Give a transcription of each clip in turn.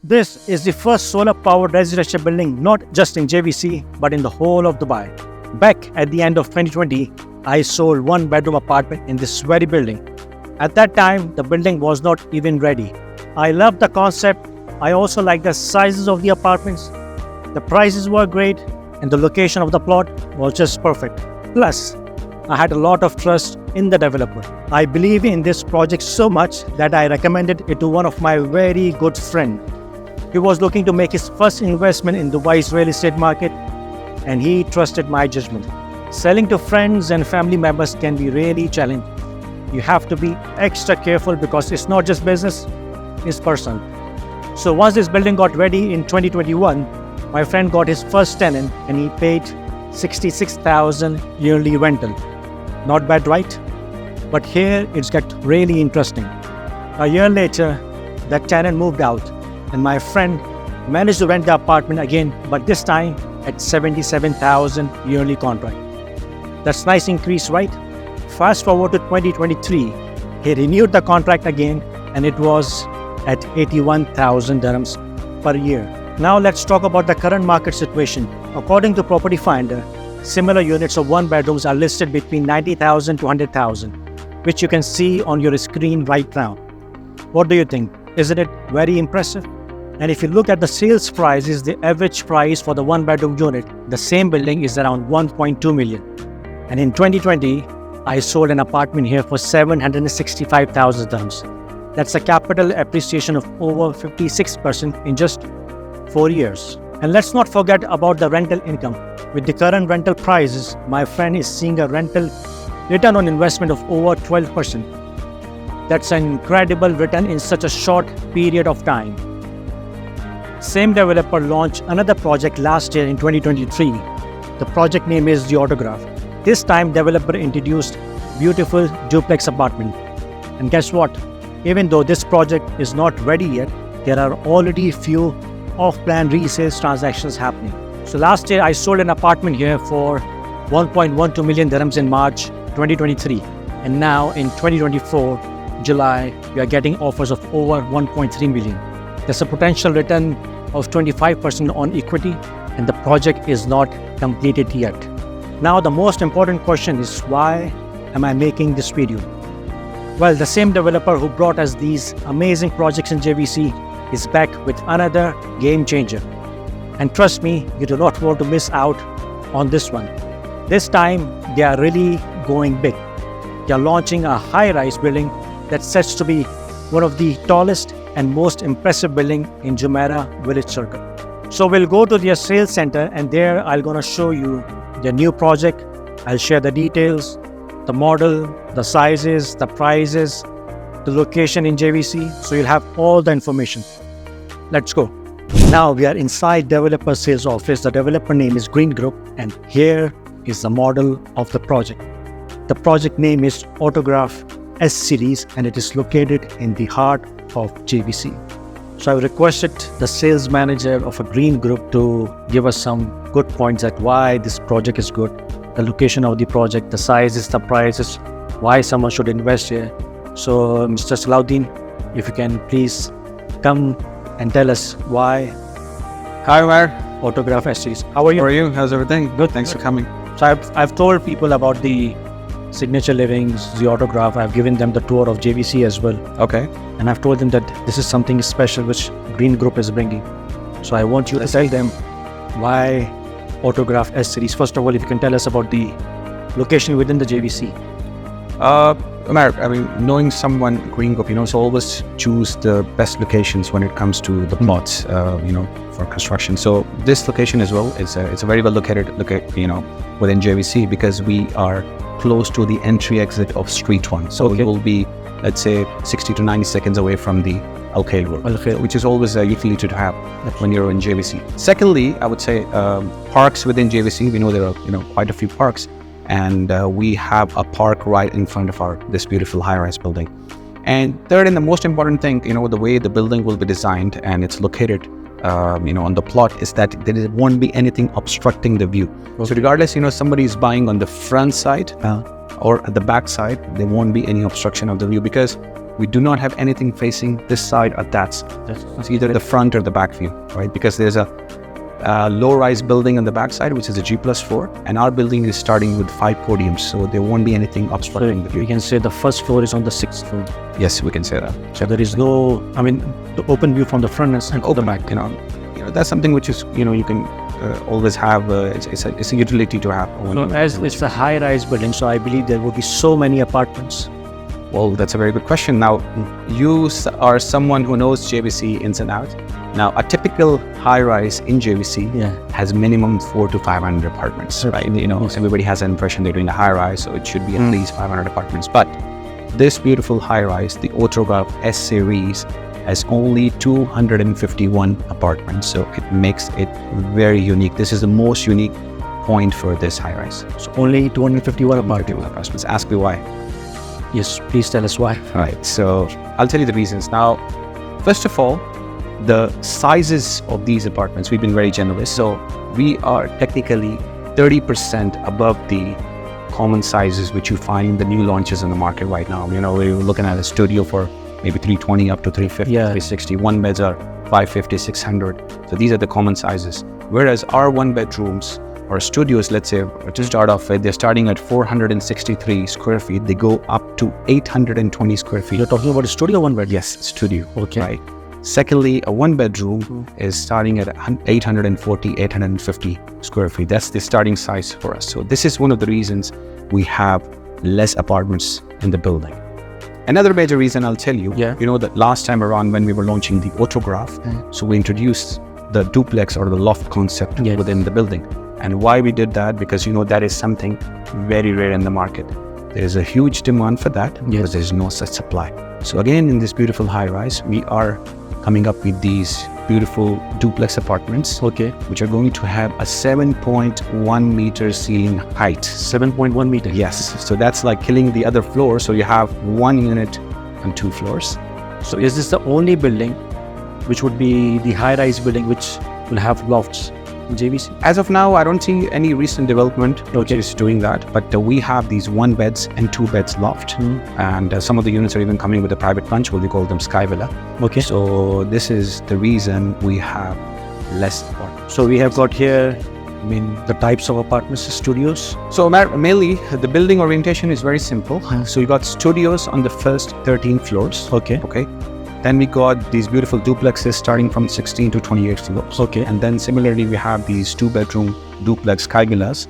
This is the first solar-powered residential building not just in JVC but in the whole of Dubai. Back at the end of 2020, I sold one-bedroom apartment in this very building. At that time, the building was not even ready. I loved the concept. I also liked the sizes of the apartments. The prices were great and the location of the plot was just perfect. Plus, I had a lot of trust in the developer. I believe in this project so much that I recommended it to one of my very good friends. He was looking to make his first investment in Dubai's real estate market and he trusted my judgment. Selling to friends and family members can be really challenging. You have to be extra careful because it's not just business, it's personal. So once this building got ready in 2021, my friend got his first tenant and he paid 66,000 yearly rental. Not bad, right? But here it's got really interesting. A year later, that tenant moved out and my friend managed to rent the apartment again, but this time at 77,000 yearly contract. That's nice increase, right? Fast forward to 2023, he renewed the contract again and it was at 81,000 dirhams per year. Now let's talk about the current market situation. According to Property Finder, similar units of one bedrooms are listed between 90,000 to 100,000, which you can see on your screen right now. What do you think? Isn't it very impressive? And if you look at the sales prices, the average price for the one bedroom unit, the same building is around 1.2 million. And in 2020, I sold an apartment here for 765,000 dirhams. That's a capital appreciation of over 56% in just 4 years. And let's not forget about the rental income. With the current rental prices, my friend is seeing a rental return on investment of over 12%. That's an incredible return in such a short period of time. Same developer launched another project last year in 2023. The project name is The Autograph. This time, developer introduced beautiful duplex apartment. And guess what? Even though this project is not ready yet, there are already few off-plan resales transactions happening. So last year, I sold an apartment here for 1.12 million dirhams in March 2023. And now in 2024, July, we are getting offers of over 1.3 million. There's a potential return of 25% on equity and the project is not completed yet. Now the most important question is, why am I making this video? Well, the same developer who brought us these amazing projects in JVC is back with another game changer. And trust me, you do not want to miss out on this one. This time, they are really going big. They are launching a high-rise building that's set to be one of the tallest and most impressive building in Jumeirah Village Circle. So we'll go to their sales center and there I'm gonna show you their new project. I'll share the details, the model, the sizes, the prices, the location in JVC. So you'll have all the information. Let's go. Now we are inside developer sales office. The developer name is Green Group and here is the model of the project. The project name is Autograph S series and it is located in the heart of JVC. So I requested the sales manager of a Green Group to give us some good points at why this project is good, the location of the project, the sizes, the prices, why someone should invest here. So Mr. Salahuddin, if you can please come and tell us why. Hi, Umar. Autograph S series. How are you? How are you? How's everything? Good. Thanks for coming. So I've told people about the signature livings, the autograph. I've given them the tour of JVC as well. Okay. And I've told them that this is something special which Green Group is bringing. So I want you to tell them why Autograph S series. First of all, if you can tell us about the location within the JVC. Umar, I mean, knowing someone Green Group, so always choose the best locations when it comes to the plots, for construction. So this location as well is it's a very well located, within JVC because we are close to the entry exit of Street 1. So okay. It will be, let's say, 60 to 90 seconds away from the Al Khail Road, which is always a utility to have when you're in JVC. Secondly, I would say parks within JVC. We know there are quite a few parks, and we have a park right in front of this beautiful high-rise building. And third, and the most important thing, the way the building will be designed and it's located on the plot is that there won't be anything obstructing the view. Okay. So regardless, somebody is buying on the front side or at the back side, there won't be any obstruction of the view because We do not have anything facing this side or that side. It's either the front or the back view, right? Because there's a low-rise building on the backside, which is a G+4, and our building is starting with 5 podiums, so there won't be anything obstructing the view. We can say the first floor is on the 6th floor. Yes, we can say that. So there is no, the open view from the front and open, the back. You know, that's something which is, you can always have. It's a utility to have. So as it's a high-rise building, so I believe there will be so many apartments. Well, that's a very good question. Now, you are someone who knows JVC ins and out. Now, a typical high-rise in JVC has minimum 400 to 500 apartments, right? Everybody has an impression they're doing a high-rise, so it should be at least 500 apartments. But this beautiful high-rise, the Autograph S Series, has only 251 apartments, so it makes it very unique. This is the most unique point for this high-rise. So only 251 apartments. Ask me why. Yes, please tell us why. All right, so I'll tell you the reasons. Now, first of all, the sizes of these apartments, we've been very generous. So we are technically 30% above the common sizes which you find in the new launches in the market right now. We're looking at a studio for maybe 320 up to 350, 360. One beds are 550, 600. So these are the common sizes. Whereas our one bedrooms or studios, let's say, to start off with, they're starting at 463 square feet. They go up to 820 square feet. You're talking about a studio, one bed? Yes, studio. Okay. Right. Secondly, a one bedroom is starting at 840, 850 square feet. That's the starting size for us. So this is one of the reasons we have less apartments in the building. Another major reason I'll tell you, that last time around when we were launching the Autograph, so we introduced the duplex or the loft concept within the building. And why we did that? Because that is something very rare in the market. There is a huge demand for that because there's no such supply. So again, in this beautiful high-rise, we are coming up with these beautiful duplex apartments, which are going to have a 7.1 meter ceiling height. 7.1 meters? Yes. So that's like killing the other floor. So you have one unit on 2 floors. So is this the only building which would be the high-rise building which will have lofts in JVC? As of now, I don't see any recent development which is doing that. But we have these 1 beds and 2 beds loft. And some of the units are even coming with a private punch, what we call them Sky Villa. Okay. So this is the reason we have less apartments. So we have got here, the types of apartments, studios. So mainly, the building orientation is very simple. So you got studios on the first 13 floors. Okay. Then we got these beautiful duplexes starting from 16 to 28 floors. And then similarly, we have these 2-bedroom duplex Sky Villas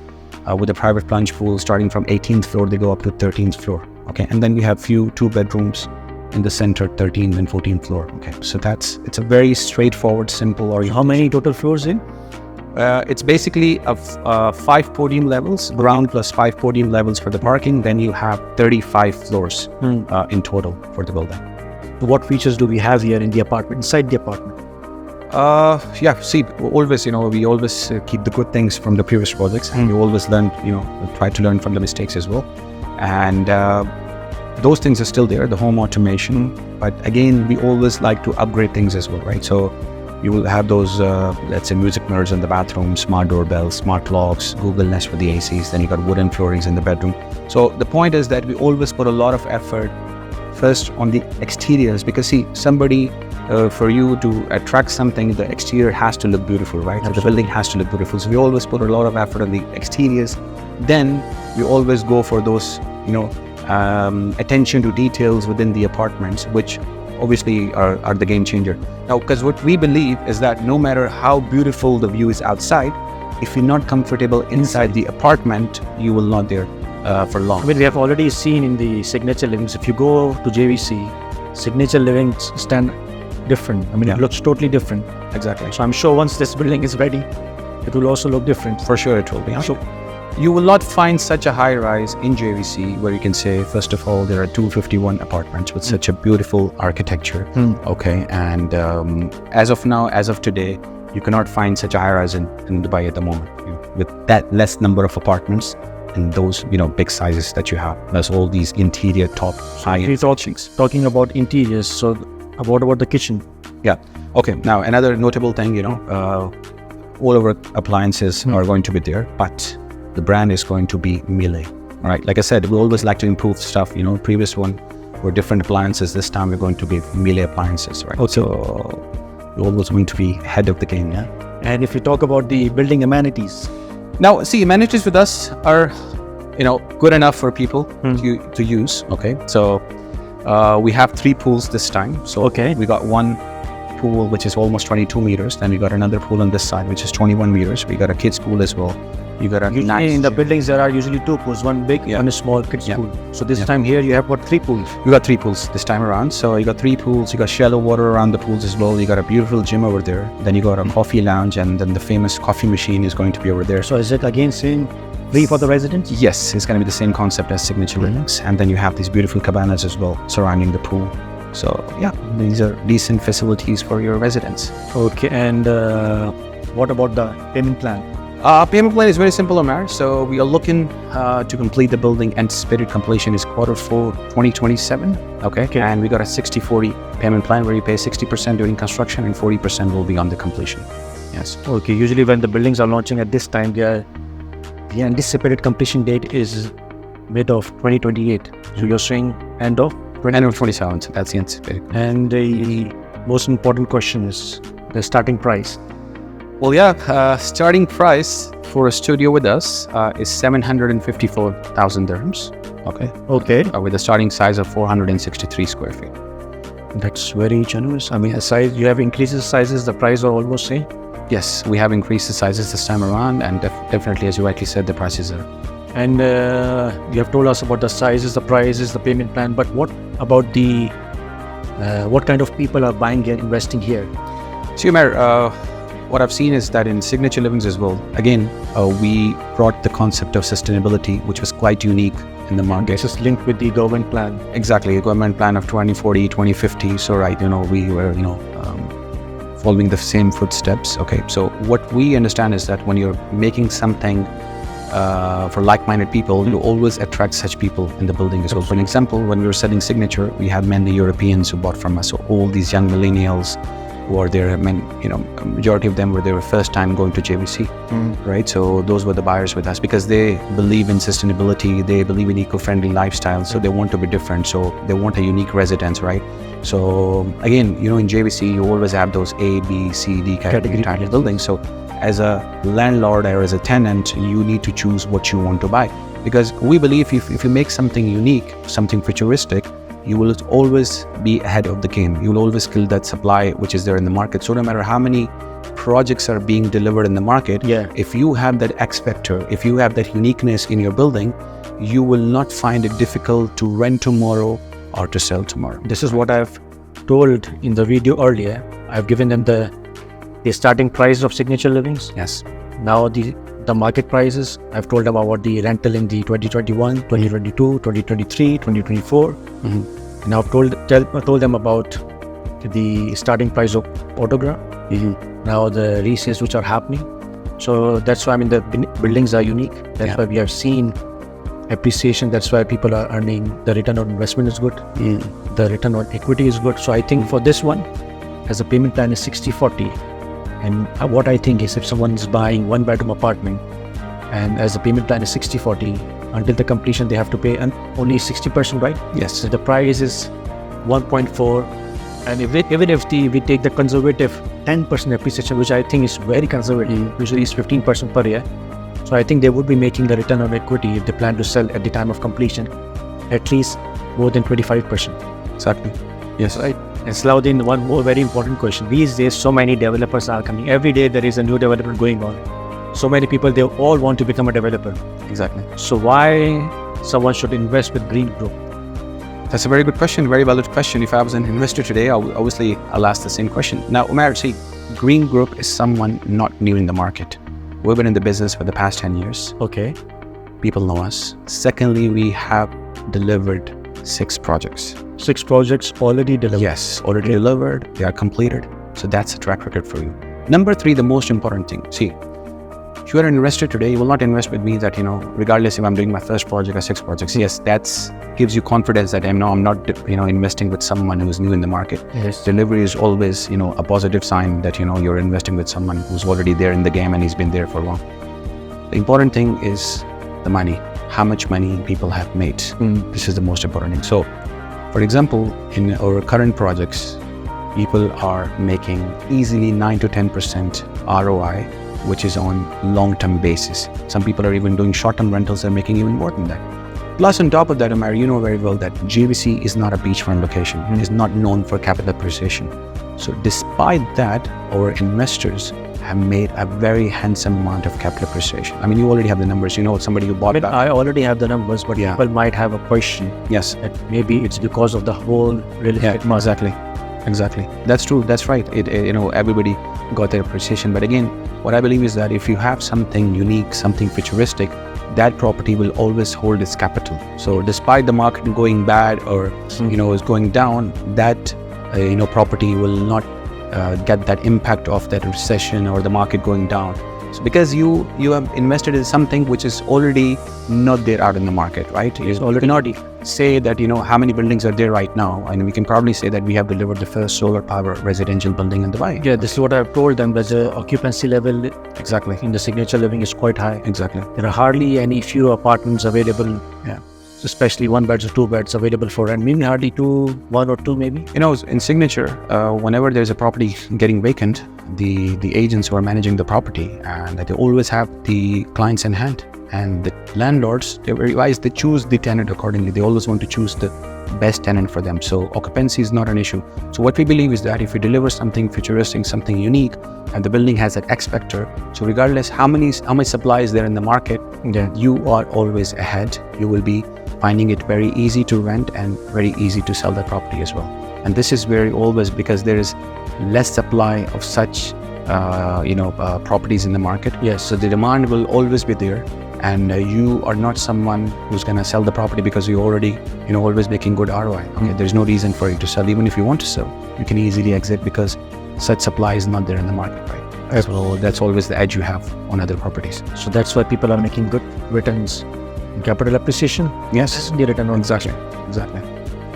with a private plunge pool starting from 18th floor, they go up to 13th floor. And then we have few 2 bedrooms in the center, 13th and 14th floor. So it's a very straightforward, simple orientation. How many total floors in? It's basically 5 podium levels, ground plus 5 podium levels for the parking. Then you have 35 floors in total for the building. What features do we have here in the apartment, inside the apartment? See, always, we always keep the good things from the previous projects, and we always learn, try to learn from the mistakes as well. And those things are still there, the home automation. But again, we always like to upgrade things as well, right? So you will have those, let's say, music mirrors in the bathroom, smart doorbells, smart locks, Google Nest for the ACs. Then you got wooden floorings in the bedroom. So the point is that we always put a lot of effort first on the exteriors, because see, somebody for you to attract something, the exterior has to look beautiful, right? The building has to look beautiful. So we always put a lot of effort on the exteriors. Then we always go for those, attention to details within the apartments, which obviously are the game changer. Now, because what we believe is that no matter how beautiful the view is outside, if you're not comfortable inside the apartment, you will not there for long. We have already seen in the signature livings, if you go to JVC, signature livings stand different. It looks totally different. Exactly. So I'm sure once this building is ready, it will also look different. For sure it will be. So you will not find such a high rise in JVC where you can say, first of all, there are 251 apartments with such a beautiful architecture. And as of now, as of today, you cannot find such a high rise in Dubai at the moment with that less number of apartments and those big sizes that you have. Plus all these interior top high-end furnishings. Talking about interiors, so what about the kitchen? Now another notable thing, all of our appliances are going to be there, but the brand is going to be Miele. All right, like I said, we always like to improve stuff. Previous one were different appliances. This time we're going to be Miele appliances, right? Okay. So we're always going to be ahead of the game, yeah. And if you talk about the building amenities, now see, amenities with us are, good enough for people to use. Okay, so we have 3 pools this time. So we got one pool which is almost 22 meters. Then we got another pool on this side which is 21 meters. We got a kids pool as well. You got a usually in the buildings there are usually 2 pools, one big and a small kids pool. So this time here you have what, 3 pools? You got 3 pools this time around. So you got 3 pools. You got shallow water around the pools as well. You got a beautiful gym over there. Then you got a coffee lounge, and then the famous coffee machine is going to be over there. So is it again same free for the residents? Yes, it's going to be the same concept as Signature Livings. And then you have these beautiful cabanas as well surrounding the pool. So yeah, these are decent facilities for your residents. Okay, and what about the payment plan? Payment plan is very simple, Omar. So we are looking to complete the building. Anticipated completion is Q4 2027. Okay. And we got a 60-40 payment plan where you pay 60% during construction and 40% will be on the completion. Yes. Okay. Usually when the buildings are launching at this time, the anticipated completion date is mid of 2028. So you're saying end of 27. So that's the anticipated. And the most important question is the starting price. Well, starting price for a studio with us is 754,000 dirhams. Okay. With a starting size of 463 square feet. That's very generous. I mean, the size, you have increased the sizes, the price are almost same? Yes, we have increased the sizes this time around, and definitely, as you rightly said, the prices are. And you have told us about the sizes, the prices, the payment plan, but what about the, what kind of people are buying and investing here? So, Jumeirah, what I've seen is that in Signature Livings as well, again, we brought the concept of sustainability, which was quite unique in the market. This is linked with the government plan. Exactly, the government plan of 2040, 2050. So, right, we were, following the same footsteps. Okay, so what we understand is that when you're making something for like-minded people, you always attract such people in the building as well. For an example, when we were selling Signature, we had many Europeans who bought from us. So all these young millennials who are there, majority of them were their first time going to JVC, right? So those were the buyers with us because they believe in sustainability, they believe in eco-friendly lifestyle, so they want to be different, so they want a unique residence, right? So again, in JVC, you always have those A, B, C, D category title buildings. So as a landlord or as a tenant, you need to choose what you want to buy. Because we believe if you make something unique, something futuristic, you will always be ahead of the game. You will always kill that supply which is there in the market. So no matter how many projects are being delivered in the market, if you have that X factor, if you have that uniqueness in your building, you will not find it difficult to rent tomorrow or to sell tomorrow. This is what I've told in the video earlier. I've given them the starting price of Signature Livings. Yes. Now the market prices, I've told them about the rental in the 2021, 2022, 2023, 2024. And I've told them about the starting price of Autograph. Now the resales which are happening. So that's why the buildings are unique. That's why we have seen appreciation. That's why people are earning. The return on investment is good. The return on equity is good. So I think for this one, as a payment plan is 60-40. And what I think is if someone is buying 1-bedroom apartment and as a payment plan is 60-40, until the completion they have to pay only 60%, right? Yes. So the price is 1.4. And even if we take the conservative 10% appreciation, which I think is very conservative, usually it's 15% per year. So I think they would be making the return on equity if they plan to sell at the time of completion, at least more than 25%. Exactly. Yes. Right. And Salahuddin, one more very important question. These days, so many developers are coming. Every day there is a new development going on. So many people, they all want to become a developer. Exactly. So why someone should invest with Green Group? That's a very good question, very valid question. If I was an investor today, I'll ask the same question. Now, Umar, see, Green Group is someone not new in the market. We've been in the business for the past 10 years. Okay. People know us. Secondly, we have delivered 6 projects. 6 projects already delivered? Yes, already delivered. They are completed. So that's a track record for you. Number 3, the most important thing. See, if you are an investor today, you will not invest with me that, regardless if I'm doing my first project or 6 projects. Yes, that gives you confidence that I'm not, investing with someone who's new in the market. Yes. Delivery is always, a positive sign that, you're investing with someone who's already there in the game and he's been there for long. The important thing is the money. How much money people have made. This is the most important thing. So For example, in our current projects, people are making easily 9 to 10% ROI, which is on long-term basis. Some people are even doing short-term rentals and making even more than that. Plus, on top of that, Umair, you know very well that JVC is not a beachfront location. It is not known for capital appreciation. So despite that, our investors have made a very handsome amount of capital appreciation. I mean, you already have the numbers. You know, somebody who bought that. I already have the numbers, but people might have a question. Yes. That maybe it's because of the whole real estate market. Exactly. That's true. That's right. Everybody got their appreciation. But again, what I believe is that if you have something unique, something futuristic, that property will always hold its capital. So despite the market going bad or, is going down, that, property will not get that impact of that recession or the market going down. So because you have invested in something which is already not there out in the market, right? It's already not say that, how many buildings are there right now. And we can probably say that we have delivered the first solar power residential building in Dubai. Yeah, this is what I've told them. The occupancy level exactly in the signature living is quite high. Exactly. There are hardly any few apartments available. Yeah. Especially 1 beds or 2 beds available for rent. Maybe hardly 1 or 2 maybe. In signature, whenever there's a property getting vacant, the agents who are managing the property, and they always have the clients in hand. And the landlords, they're very wise, they choose the tenant accordingly. They always want to choose the best tenant for them. So occupancy is not an issue. So what we believe is that if you deliver something futuristic, something unique, and the building has that X factor, so regardless how much supply is there in the market, you are always ahead. You will be finding it very easy to rent and very easy to sell that property as well. And this is very always because there is less supply of such properties in the market. Yes. So the demand will always be there. And you are not someone who's going to sell the property because you're already, always making good ROI. Okay, there's no reason for you to sell. Even if you want to sell, you can easily exit because such supply is not there in the market, right? So that's always the edge you have on other properties. So that's why people are making good returns in capital appreciation. Yes, the return on exactly.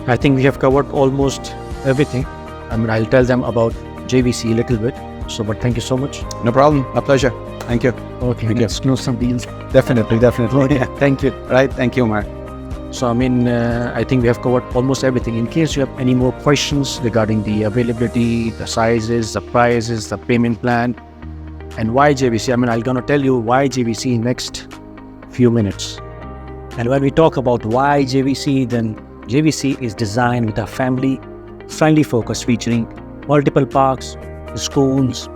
I think we have covered almost everything. I mean, I'll tell them about JVC a little bit. So, but thank you so much. No problem. A pleasure. Thank you. Okay, let's close some deals. Definitely. Okay. Yeah. Thank you. Right. Thank you, Umair. So, I think we have covered almost everything. In case you have any more questions regarding the availability, the sizes, the prices, the payment plan, and why JVC, I'm going to tell you why JVC in next few minutes. And when we talk about why JVC, then JVC is designed with a family-friendly focus featuring multiple parks, schools,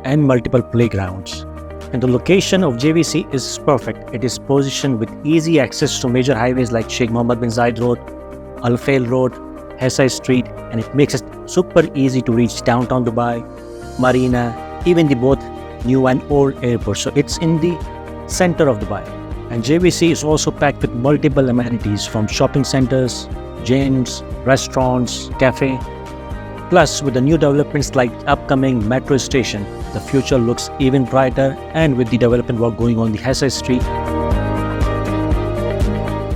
and multiple playgrounds. And the location of JVC is perfect. It is positioned with easy access to major highways like Sheikh Mohammed bin Zayed Road, Al Khail Road, Hessa Street, and it makes it super easy to reach downtown Dubai, Marina, even the both new and old airports. So it's in the center of Dubai. And JVC is also packed with multiple amenities from shopping centers, gyms, restaurants, cafe. Plus, with the new developments like upcoming metro station, the future looks even brighter, and with the development work going on the Hessa Street.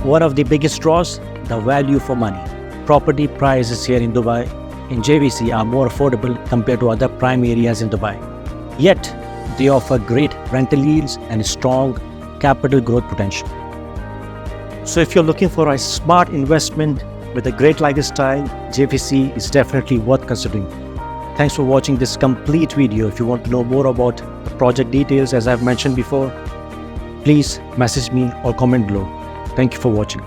One of the biggest draws, the value for money. Property prices here in Dubai in JVC are more affordable compared to other prime areas in Dubai. Yet, they offer great rental yields and strong capital growth potential. So if you're looking for a smart investment with a great lifestyle, JVC is definitely worth considering. Thanks for watching this complete video. If you want to know more about the project details, as I've mentioned before, please message me or comment below. Thank you for watching.